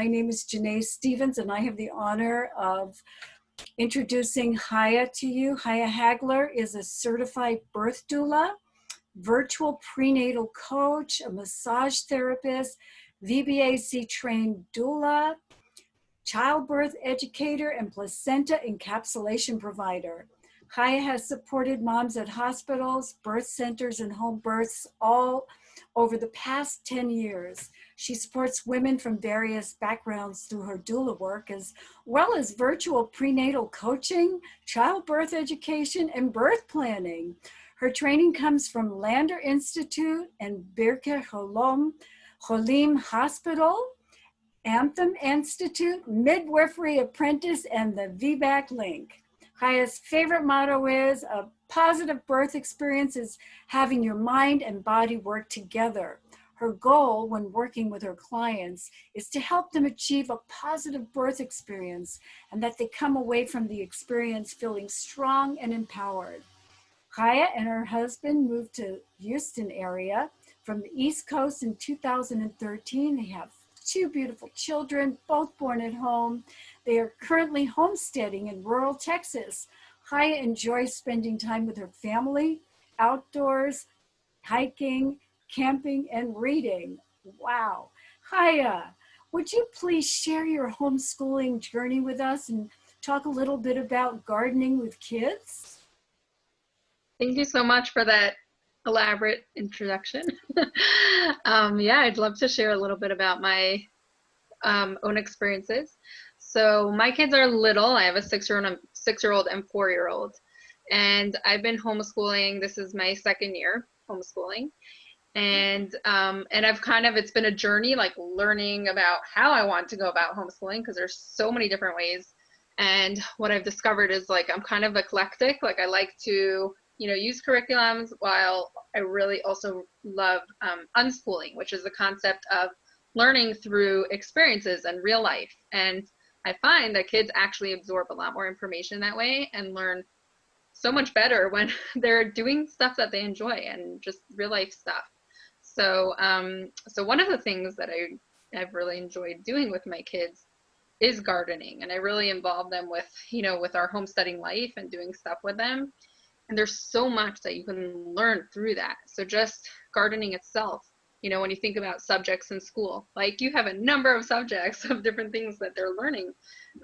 My name is Janae Stevens, and I have the honor of introducing Haya to you. Haya Hagler is a certified birth doula, virtual prenatal coach, a massage therapist, VBAC trained doula, childbirth educator, and placenta encapsulation provider. Haya has supported moms at hospitals, birth centers, and home births all over the past 10 years. She supports women from various backgrounds through her doula work, as well as virtual prenatal coaching, childbirth education, and birth planning. Her training comes from Lander Institute and Birke Cholim Hospital, Anthem Institute, Midwifery Apprentice, and the VBAC link. Haya's favorite motto is, a positive birth experience is having your mind and body work together. Her goal when working with her clients is to help them achieve a positive birth experience and that they come away from the experience feeling strong and empowered. Haya and her husband moved to Houston area from the East Coast in 2013. They have 2 beautiful children, both born at home. They are currently homesteading in rural Texas. Haya enjoys spending time with her family, outdoors, hiking, camping, and reading. Wow. Haya, would you please share your homeschooling journey with us and talk a little bit about gardening with kids? Thank you so much for that elaborate introduction. Yeah, I'd love to share a little bit about my own experiences. So my kids are little. I have a 6-year-old and 4-year-old, and I've been homeschooling. This is my 2nd year homeschooling, and it's been a journey, like learning about how I want to go about homeschooling, because there's so many different ways. And what I've discovered is, like, I'm kind of eclectic. Like, I like to use curriculums, while I really also love unschooling, which is the concept of learning through experiences and real life. And I find that kids actually absorb a lot more information that way and learn so much better when they're doing stuff that they enjoy and just real life stuff. So one of the things that I've really enjoyed doing with my kids is gardening, and I really involve them with our homesteading life and doing stuff with them. And there's so much that you can learn through that. So just gardening itself, when you think about subjects in school, like, you have a number of subjects of different things that they're learning.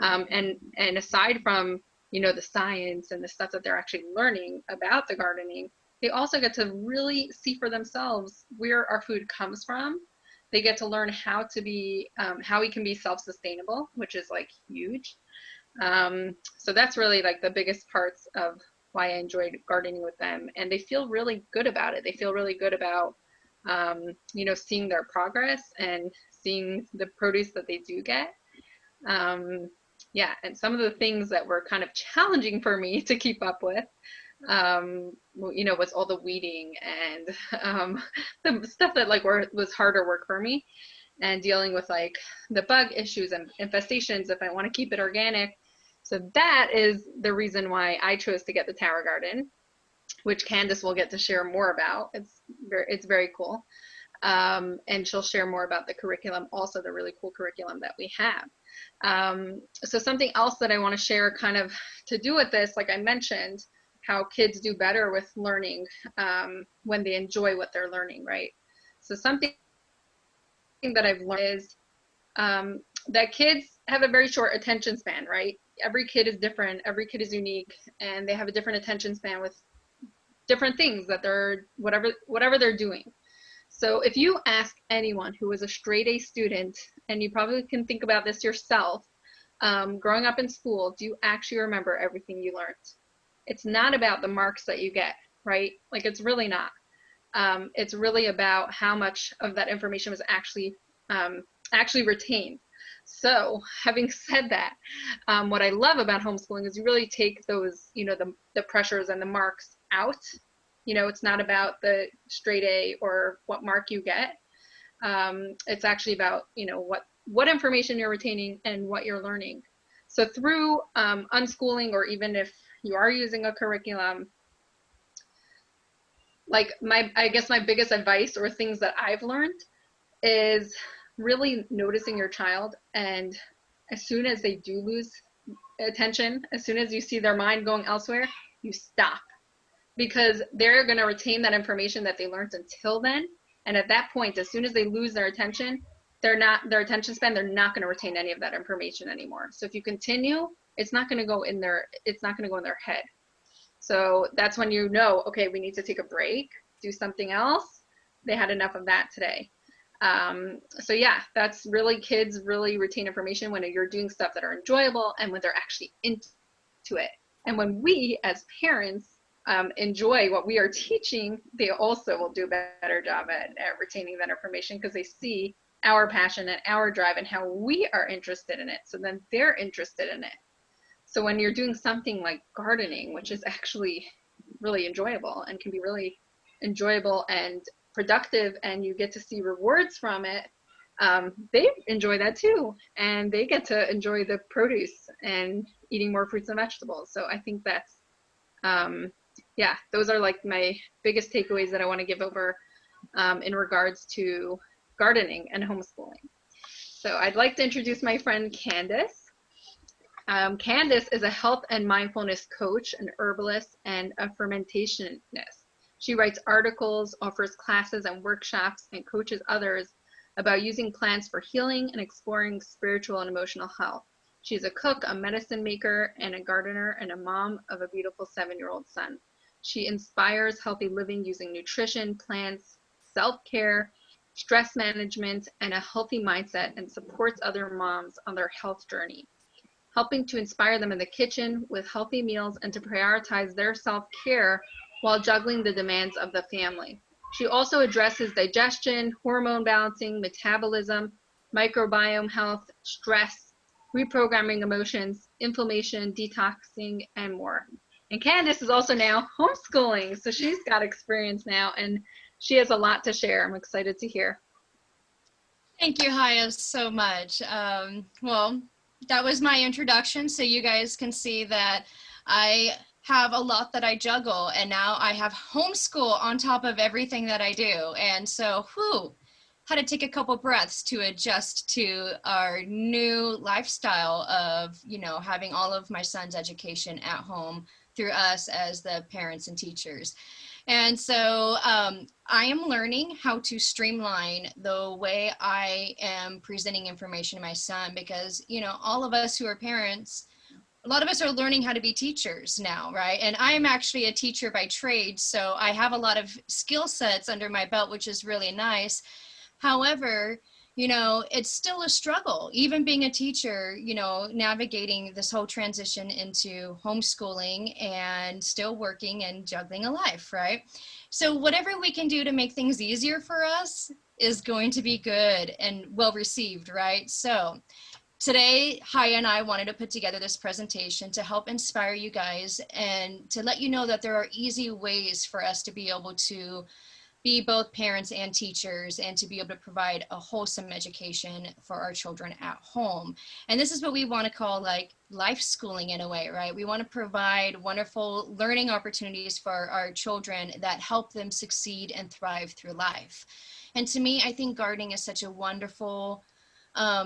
And aside from, the science and the stuff that they're actually learning about the gardening, they also get to really see for themselves where our food comes from. They get to learn how we can be self-sustainable, which is, like, huge. So that's really, like, the biggest parts of why I enjoyed gardening with them. And they feel really good about it. They feel really good about, seeing their progress and seeing the produce that they do get. Yeah, and some of the things that were kind of challenging for me to keep up with, was all the weeding and the stuff that, like, was harder work for me, and dealing with, like, the bug issues and infestations if I want to keep it organic. So that is the reason why I chose to get the Tower Garden, which Candace will get to share more about. It's very cool. And she'll share more about the curriculum, also the really cool curriculum that we have. So something else that I want to share, kind of to do with this, like I mentioned, how kids do better with learning when they enjoy what they're learning, right? So something that I've learned is that kids have a very short attention span, right? Every kid is different, every kid is unique, and they have a different attention span with different things that they're, whatever they're doing. So if you ask anyone who is a straight A student, and you probably can think about this yourself, growing up in school, do you actually remember everything you learned? It's not about the marks that you get, right? Like, it's really not. It's really about how much of that information was actually retained. So having said that, what I love about homeschooling is you really take those, the pressures and the marks out. It's not about the straight A or what mark you get. It's actually about, what information you're retaining and what you're learning. So through unschooling, or even if you are using a curriculum, like, I guess my biggest advice, or things that I've learned, is really noticing your child, and as soon as they do lose attention, as soon as you see their mind going elsewhere, you stop, because they're going to retain that information that they learned until then. And at that point, as soon as they lose their attention, their attention span, they're not going to retain any of that information anymore. So if you continue, it's not going to go in their head. So that's when you know, okay, we need to take a break, do something else. They had enough of that today. So yeah, that's really, kids really retain information when you're doing stuff that are enjoyable and when they're actually into it. And when we as parents enjoy what we are teaching, they also will do a better job at retaining that information, because they see our passion and our drive and how we are interested in it. So then they're interested in it. So when you're doing something like gardening, which is actually really enjoyable and can be really enjoyable and productive, and you get to see rewards from it, they enjoy that too. And they get to enjoy the produce and eating more fruits and vegetables. So I think that's, yeah, those are like my biggest takeaways that I want to give over in regards to gardening and homeschooling. So I'd like to introduce my friend Candace. Candace is a health and mindfulness coach, an herbalist, and a fermentationist. She writes articles, offers classes and workshops, and coaches others about using plants for healing and exploring spiritual and emotional health. She's a cook, a medicine maker, and a gardener, and a mom of a beautiful 7-year-old son. She inspires healthy living using nutrition, plants, self-care, stress management, and a healthy mindset, and supports other moms on their health journey, helping to inspire them in the kitchen with healthy meals and to prioritize their self-care while juggling the demands of the family. She also addresses digestion, hormone balancing, metabolism, microbiome health, stress, reprogramming emotions, inflammation, detoxing, and more. And Candace is also now homeschooling, so she's got experience now, and she has a lot to share. I'm excited to hear. Thank you, Haya, so much. Well, that was my introduction, so you guys can see that I have a lot that I juggle, and now I have homeschool on top of everything that I do. And so, had to take a couple breaths to adjust to our new lifestyle of, having all of my son's education at home through us as the parents and teachers. And so I am learning how to streamline the way I am presenting information to my son, because, all of us who are parents, a lot of us are learning how to be teachers now, right? And I'm actually a teacher by trade, so I have a lot of skill sets under my belt, which is really nice. However, it's still a struggle, even being a teacher, navigating this whole transition into homeschooling and still working and juggling a life, right? So whatever we can do to make things easier for us is going to be good and well received, right? So today, Haya and I wanted to put together this presentation to help inspire you guys and to let you know that there are easy ways for us to be able to be both parents and teachers, and to be able to provide a wholesome education for our children at home. And this is what we want to call like life schooling in a way, right? We want to provide wonderful learning opportunities for our children that help them succeed and thrive through life. And to me, I think gardening is such a wonderful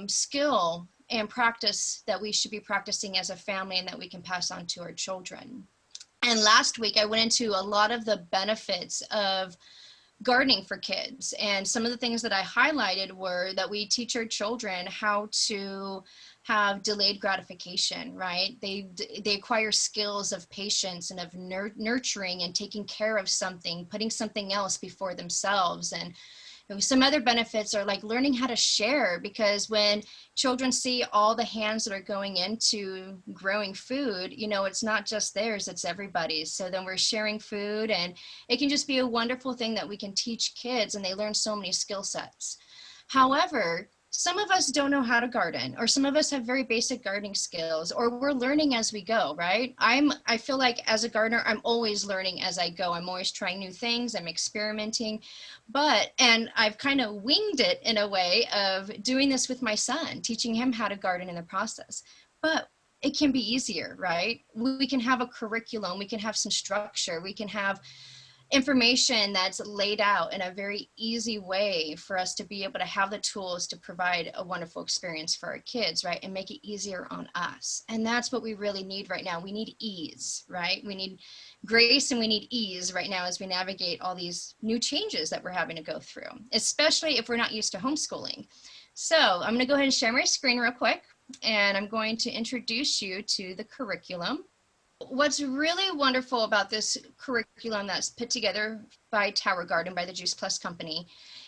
skill and practice that we should be practicing as a family, and that we can pass on to our children. And last week, I went into a lot of the benefits of gardening for kids. And some of the things that I highlighted were that we teach our children how to have delayed gratification, right? They acquire skills of patience and of nurturing and taking care of something, putting something else before themselves. And some other benefits are like learning how to share, because when children see all the hands that are going into growing food, it's not just theirs, it's everybody's. So then we're sharing food, and it can just be a wonderful thing that we can teach kids, and they learn so many skill sets. However, some of us don't know how to garden, or some of us have very basic gardening skills, or we're learning as we go, right? I feel like as a gardener, I'm always learning as I go. I'm always trying new things, I'm experimenting, and I've kind of winged it in a way of doing this with my son, teaching him how to garden in the process. But it can be easier, right? We can have a curriculum, we can have some structure, we can have information that's laid out in a very easy way for us to be able to have the tools to provide a wonderful experience for our kids, right? And make it easier on us. And that's what we really need right now. We need ease, right? We need grace and we need ease right now as we navigate all these new changes that we're having to go through, especially if we're not used to homeschooling. So I'm going to go ahead and share my screen real quick, and I'm going to introduce you to the curriculum. What's really wonderful about this curriculum that's put together by Tower Garden, by the Juice Plus company,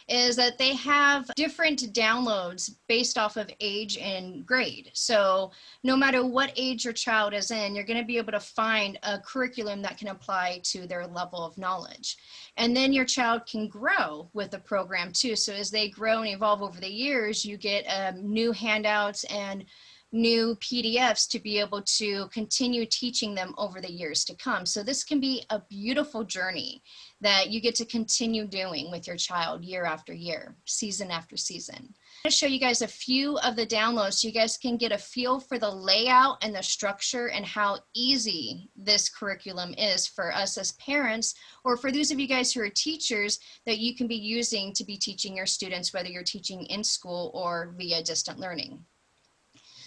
is that they have different downloads based off of age and grade. So no matter what age your child is in, you're going to be able to find a curriculum that can apply to their level of knowledge. And then your child can grow with the program too. So as they grow and evolve over the years, you get new handouts and new PDFs to be able to continue teaching them over the years to come. So this can be a beautiful journey that you get to continue doing with your child year after year, season after season. I'm going to show you guys a few of the downloads so you guys can get a feel for the layout and the structure and how easy this curriculum is for us as parents, or for those of you guys who are teachers, that you can be using to be teaching your students, whether you're teaching in school or via distant learning.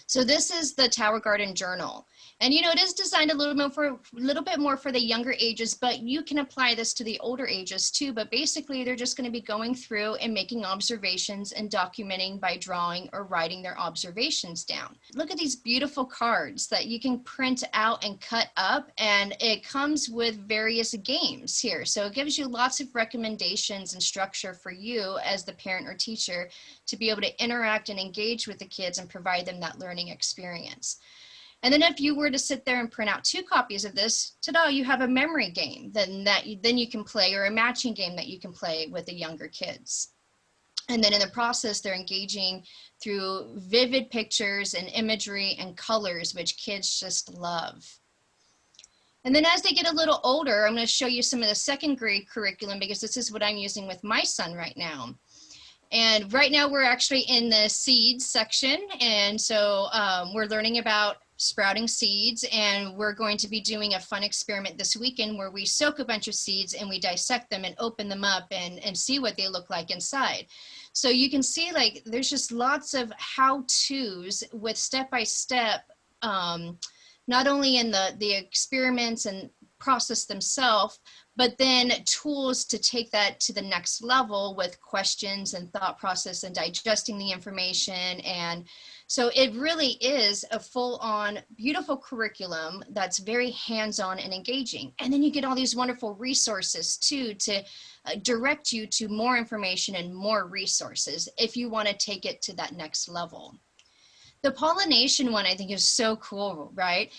So this is the Tower Garden Journal. And you know, it is designed a little bit more for the younger ages, but you can apply this to the older ages too. But basically they're just going to be going through and making observations and documenting by drawing or writing their observations down. Look at these beautiful cards that you can print out and cut up, and it comes with various games here. So it gives you lots of recommendations and structure for you as the parent or teacher to be able to interact and engage with the kids and provide them that learning experience. And then if you were to sit there and print out 2 copies of this, ta-da, you have a memory game then you can play, or a matching game that you can play with the younger kids. And then in the process, they're engaging through vivid pictures and imagery and colors, which kids just love. And then as they get a little older, I'm going to show you some of the 2nd grade curriculum, because this is what I'm using with my son right now. And right now we're actually in the seeds section. And so we're learning about sprouting seeds, and we're going to be doing a fun experiment this weekend where we soak a bunch of seeds and we dissect them and open them up and see what they look like inside. So you can see, like, there's just lots of how-tos with step-by-step, not only in the experiments and process themselves, but then tools to take that to the next level with questions and thought process and digesting the information. And so it really is a full-on beautiful curriculum that's very hands-on and engaging. And then you get all these wonderful resources too to direct you to more information and more resources if you want to take it to that next level. The pollination one I think is so cool, right?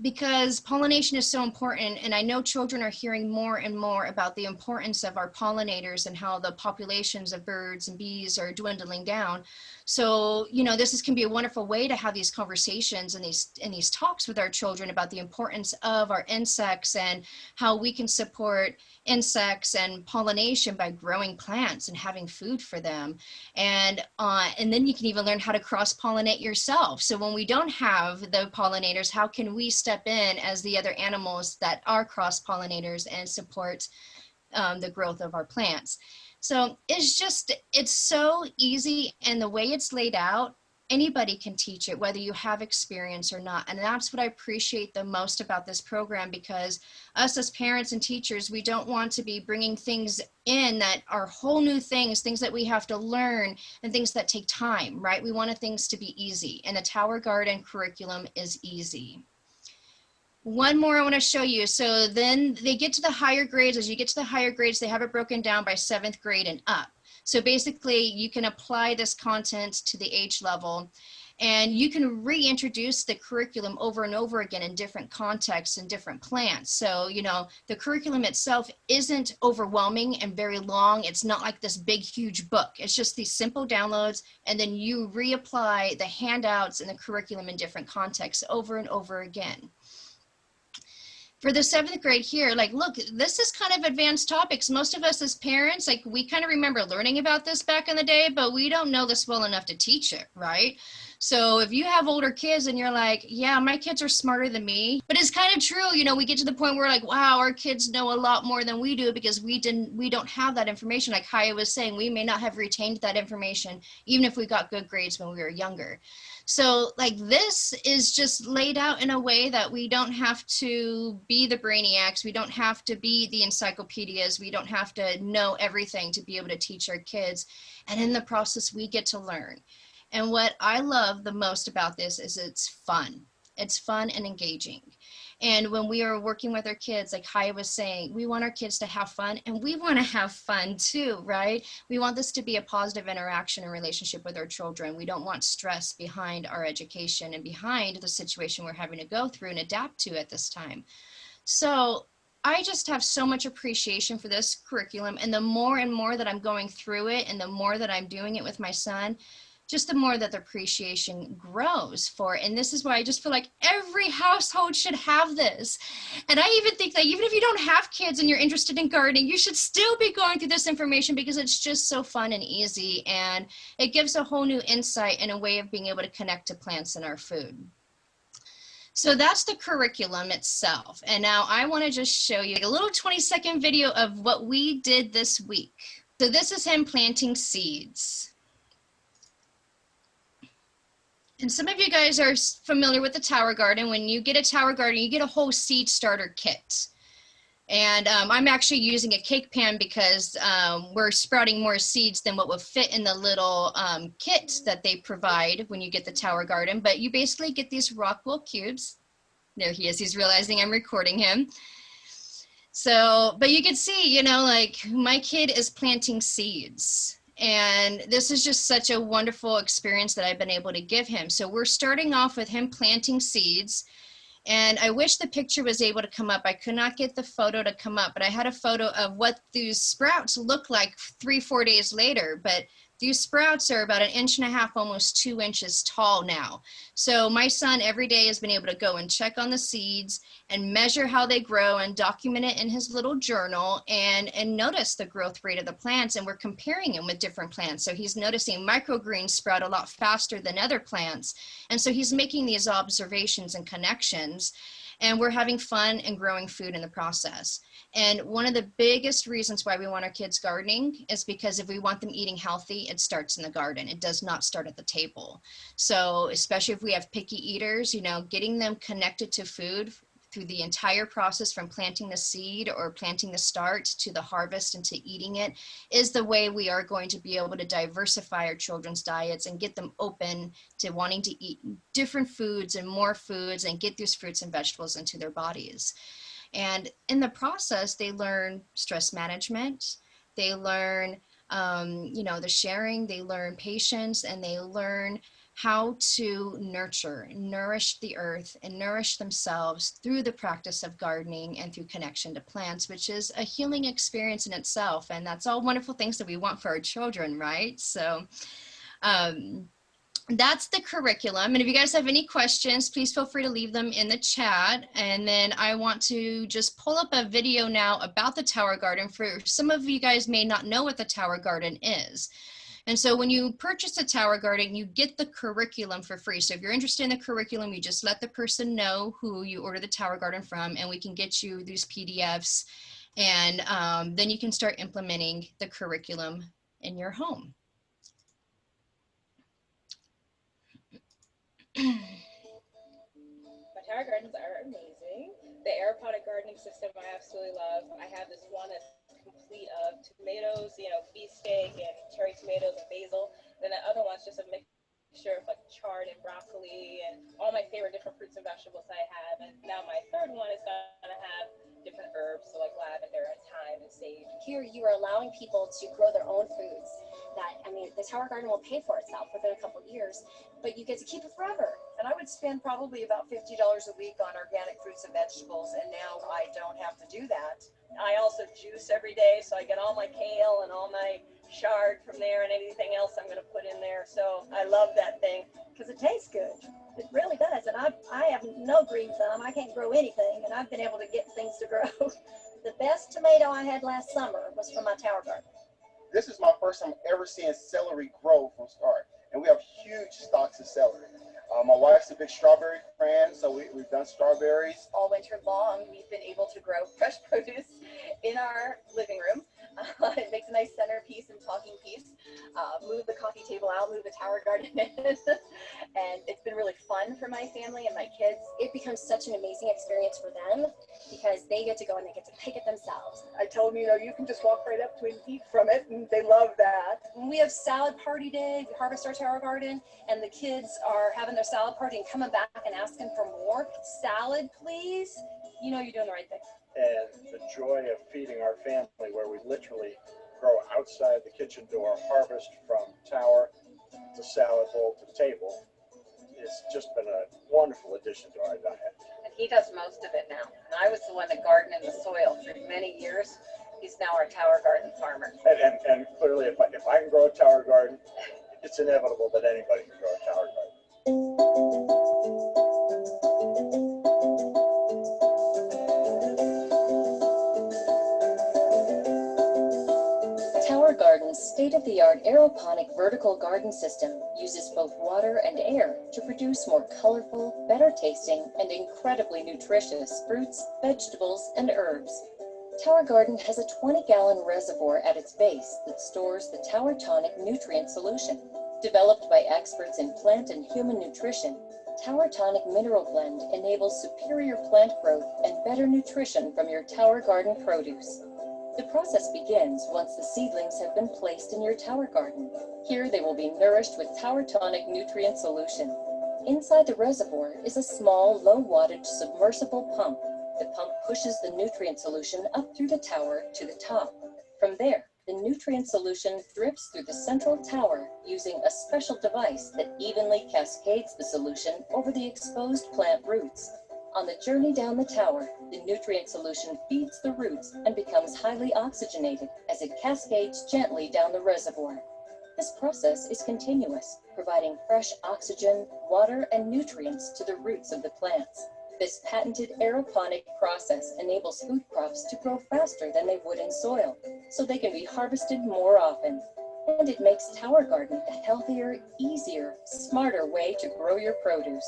Because pollination is so important, and I know children are hearing more and more about the importance of our pollinators and how the populations of birds and bees are dwindling down. So, you know, can be a wonderful way to have these conversations and these talks with our children about the importance of our insects and how we can support insects and pollination by growing plants and having food for them. And then you can even learn how to cross-pollinate yourself. So when we don't have the pollinators, how can we step in as the other animals that are cross-pollinators and support the growth of our plants? So it's so easy, and the way it's laid out, anybody can teach it, whether you have experience or not. And that's what I appreciate the most about this program, because us as parents and teachers, we don't want to be bringing things in that are whole new things that we have to learn and things that take time, right? We want things to be easy, and the Tower Garden curriculum is easy. One more I want to show you. So then they get to the higher grades. As you get to the higher grades, they have it broken down by 7th grade and up. So basically you can apply this content to the age level, and you can reintroduce the curriculum over and over again in different contexts and different plants. So, you know, the curriculum itself isn't overwhelming and very long. It's not like this big, huge book. It's just these simple downloads, and then you reapply the handouts and the curriculum in different contexts over and over again. For the 7th grade here, like, look, this is kind of advanced topics. Most of us as parents, like, we kind of remember learning about this back in the day, but we don't know this well enough to teach it, right? So if you have older kids and you're like, yeah, my kids are smarter than me, but it's kind of true. You know, we get to the point where like, wow, our kids know a lot more than we do because we don't have that information. Like Haya was saying, we may not have retained that information, even if we got good grades when we were younger. So like this is just laid out in a way that we don't have to be the brainiacs. We don't have to be the encyclopedias. We don't have to know everything to be able to teach our kids. And in the process, we get to learn. And what I love the most about this is it's fun. It's fun and engaging. And when we are working with our kids, like Haya was saying, we want our kids to have fun and we want to have fun too, right? We want this to be a positive interaction and relationship with our children. We don't want stress behind our education and behind the situation we're having to go through and adapt to at this time. So I just have so much appreciation for this curriculum. And the more and more that I'm going through it and the more that I'm doing it with my son, just the more that the appreciation grows for it. And this is why I just feel like every household should have this. And I even think that even if you don't have kids and you're interested in gardening, you should still be going through this information because it's just so fun and easy. And it gives a whole new insight and a way of being able to connect to plants in our food. So that's the curriculum itself. And now I want to just show you a little 20-second video of what we did this week. So this is him planting seeds. And some of you guys are familiar with the tower garden. When you get a tower garden, you get a whole seed starter kit. And I'm actually using a cake pan because we're sprouting more seeds than what would fit in the little kit that they provide when you get the tower garden. But you basically get these Rockwell cubes. There he is. He's realizing I'm recording him. So, but you can see, you know, like my kid is planting seeds. And this is just such a wonderful experience that I've been able to give him. So we're starting off with him planting seeds. And I wish the picture was able to come up. I could not get the photo to come up, but I had a photo of what these sprouts look like 3-4 days later. But these sprouts are about 1.5 inches, almost 2 inches tall now. So my son every day has been able to go and check on the seeds and measure how they grow and document it in his little journal and notice the growth rate of the plants. And we're comparing them with different plants. So he's noticing microgreens sprout a lot faster than other plants. And so he's making these observations and connections. And we're having fun and growing food in the process. And one of the biggest reasons why we want our kids gardening is because if we want them eating healthy, it starts in the garden. It does not start at the table. So especially if we have picky eaters, you know, getting them connected to food through the entire process from planting the seed or planting the start to the harvest and to eating it is the way we are going to be able to diversify our children's diets and get them open to wanting to eat different foods and more foods and get these fruits and vegetables into their bodies. And in the process, they learn stress management, they learn, you know, the sharing, they learn patience, and they learn how to nourish the earth and nourish themselves through the practice of gardening and through connection to plants, which is a healing experience in itself. And that's all wonderful things that we want for our children, right? So that's the curriculum. And if you guys have any questions, please feel free to leave them in the chat. And then I want to just pull up a video now about the Tower Garden. For some of you guys may not know what the Tower Garden is. And so when you purchase a Tower Garden, you get the curriculum for free. So if you're interested in the curriculum, you just let the person know who you order the Tower Garden from, and we can get you these PDFs. And then you can start implementing the curriculum in your home. My tower gardens are amazing. The aeroponic gardening system I absolutely love. I have this one that's complete of tomatoes, you know, beefsteak and cherry tomatoes and basil. Then the other one's just a mixture of like chard and broccoli and all my favorite different fruits and vegetables I have. And now my third one is gonna have different herbs, so like lavender and thyme and sage. Here you are allowing people to grow their own foods. That, I mean, the Tower Garden will pay for itself within a couple of years, but you get to keep it forever. And I would spend probably about $50 a week on organic fruits and vegetables, and now I don't have to do that. I also juice every day, so I get all my kale and all my chard from there and anything else I'm going to put in there. So I love that thing because it tastes good. It really does. And I have no green thumb. I can't grow anything, and I've been able to get things to grow. The best tomato I had last summer was from my Tower Garden. This is my first time ever seeing celery grow from start. and we have huge stocks of celery. My wife's a big strawberry fan, so we've done strawberries. All winter long, we've been able to grow fresh produce in our living room. It makes a nice centerpiece and talking piece. Move the coffee table out, move the tower garden in. And it's been really fun for my family and my kids. It becomes such an amazing experience for them because they get to go and they get to pick it themselves. I told them, you can just walk right up to it and eat from it, and they love that. When we have salad party day, we harvest our tower garden, and the kids are having their salad party and coming back and asking for more. Salad, please. You're doing the right thing. And the joy of feeding our family, where we literally grow outside the kitchen door, harvest from tower to salad bowl to table, it's just been a wonderful addition to our diet. And he does most of it now. And I was the one that gardened in the soil for many years. He's now our tower garden farmer. And clearly, if I can grow a tower garden, it's inevitable that anybody can grow a tower garden. Tower Garden's state-of-the-art aeroponic vertical garden system uses both water and air to produce more colorful, better tasting, and incredibly nutritious fruits, vegetables, and herbs. Tower Garden has a 20-gallon reservoir at its base that stores the Tower Tonic nutrient solution. Developed by experts in plant and human nutrition, Tower Tonic Mineral Blend enables superior plant growth and better nutrition from your Tower Garden produce. The process begins once the seedlings have been placed in your tower garden. Here they will be nourished with Tower Tonic nutrient solution. Inside the reservoir is a small, low-wattage submersible pump. The pump pushes the nutrient solution up through the tower to the top. From there, the nutrient solution drifts through the central tower using a special device that evenly cascades the solution over the exposed plant roots. On the journey down the tower, the nutrient solution feeds the roots and becomes highly oxygenated as it cascades gently down the reservoir. This process is continuous, providing fresh oxygen, water, and nutrients to the roots of the plants. This patented aeroponic process enables food crops to grow faster than they would in soil, so they can be harvested more often. And it makes Tower Garden a healthier, easier, smarter way to grow your produce.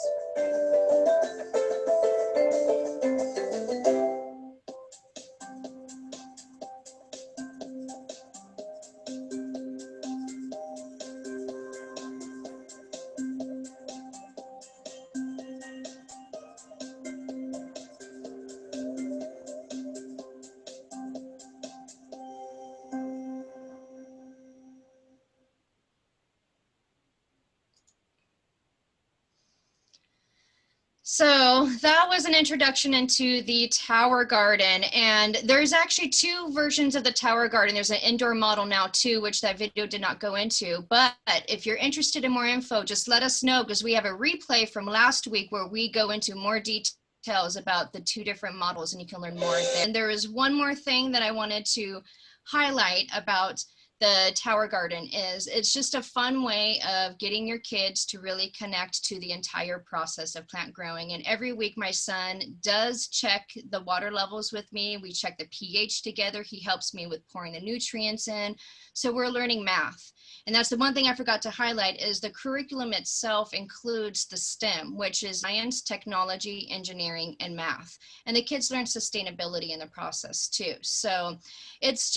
So that was an introduction into the Tower Garden, and there's actually two versions of the Tower Garden. There's an indoor model now too, which that video did not go into, but if you're interested in more info, just let us know, because we have a replay from last week where we go into more details about the two different models, and you can learn more there. And there is one more thing that I wanted to highlight about the Tower Garden is it's just a fun way of getting your kids to really connect to the entire process of plant growing. And every week my son does check the water levels with me. We check the pH together. He helps me with pouring the nutrients in. So we're learning math. And that's the one thing I forgot to highlight is the curriculum itself includes the STEM, which is science, technology, engineering, and math. And the kids learn sustainability in the process too. So it's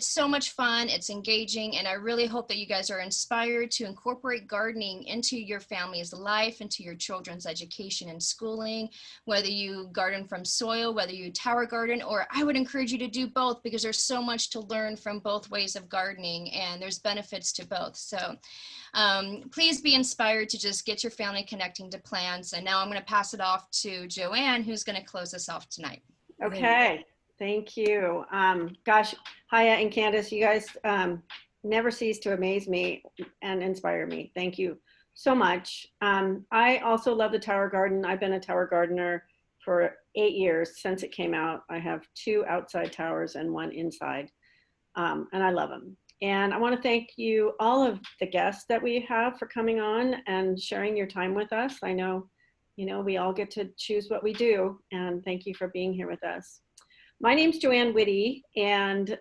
so much fun, it's engaging, and I really hope that you guys are inspired to incorporate gardening into your family's life, into your children's education and schooling, whether you garden from soil, whether you tower garden, or I would encourage you to do both, because there's so much to learn from both ways of gardening, and there's benefits to both. So please be inspired to just get your family connecting to plants. And now I'm going to pass it off to Joanne, who's going to close us off tonight. Okay, thank you. Gosh, Haya and Candace, you guys never cease to amaze me and inspire me. Thank you so much. I also love the Tower Garden. I've been a tower gardener for 8 years since it came out. I have 2 outside towers and 1 inside, and I love them. And I want to thank you, all of the guests that we have, for coming on and sharing your time with us. I know, we all get to choose what we do, and thank you for being here with us. My name's Joanne Whitty, and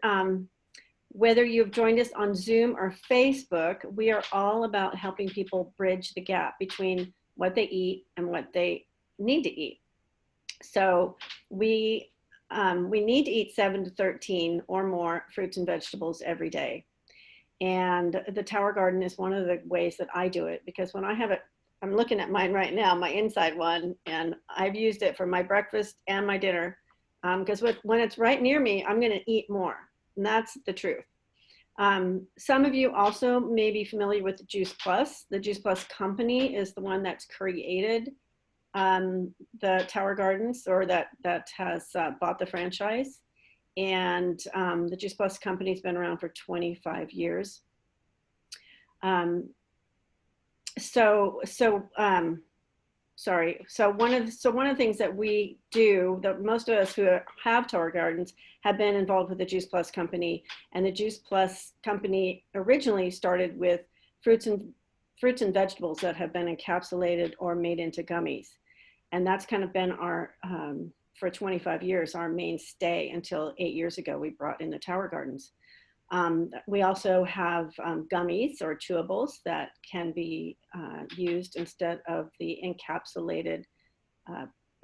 Whether you've joined us on Zoom or Facebook, we are all about helping people bridge the gap between what they eat and what they need to eat. So we need to eat 7 to 13 or more fruits and vegetables every day. And the Tower Garden is one of the ways that I do it, because when I have it, I'm looking at mine right now, my inside one, and I've used it for my breakfast and my dinner, because when it's right near me, I'm going to eat more. And that's the truth. Some of you also may be familiar with the Juice Plus. The Juice Plus company is the one that's created the Tower Gardens, or that has bought the franchise. And the Juice Plus company has been around for 25 years. So one of the things that we do, that most of us who have Tower Gardens have been involved with the Juice Plus company. And the Juice Plus company originally started with fruits and vegetables that have been encapsulated or made into gummies. And that's kind of been our, for 25 years, our mainstay, until 8 years ago, we brought in the Tower Gardens. We also have gummies or chewables that can be used instead of the encapsulated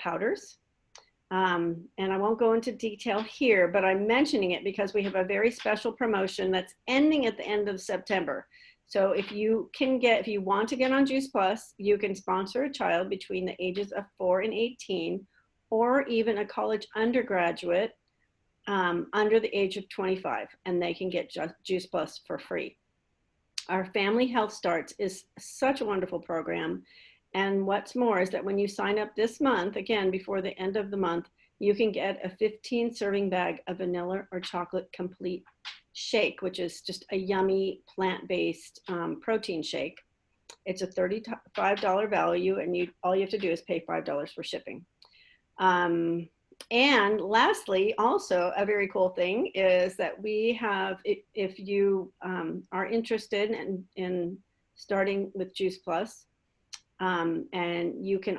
powders. And I won't go into detail here, but I'm mentioning it because we have a very special promotion that's ending at the end of September. So if you want to get on Juice Plus, you can sponsor a child between the ages of 4 and 18, or even a college undergraduate under the age of 25, and they can get Juice Plus for free. Our Family Health Starts is such a wonderful program. And what's more is that when you sign up this month, again, before the end of the month, you can get a 15 serving bag of vanilla or chocolate complete shake, which is just a yummy plant-based protein shake. It's a $35 value, and all you have to do is pay $5 for shipping. And lastly, also a very cool thing is that we have, if you are interested in starting with Juice Plus, and you can,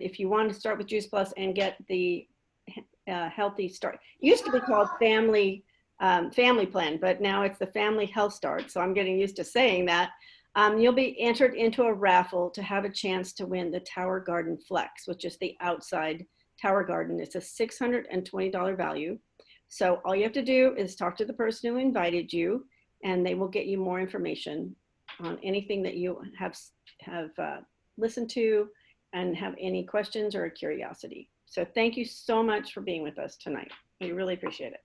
if you want to start with Juice Plus and get the Healthy Start, it used to be called Family Plan, but now it's the Family Health Start. So I'm getting used to saying that. You'll be entered into a raffle to have a chance to win the Tower Garden Flex, which is the outside Tower Garden. It's a $620 value. So all you have to do is talk to the person who invited you, and they will get you more information on anything that you have listened to and have any questions or curiosity. So thank you so much for being with us tonight. We really appreciate it.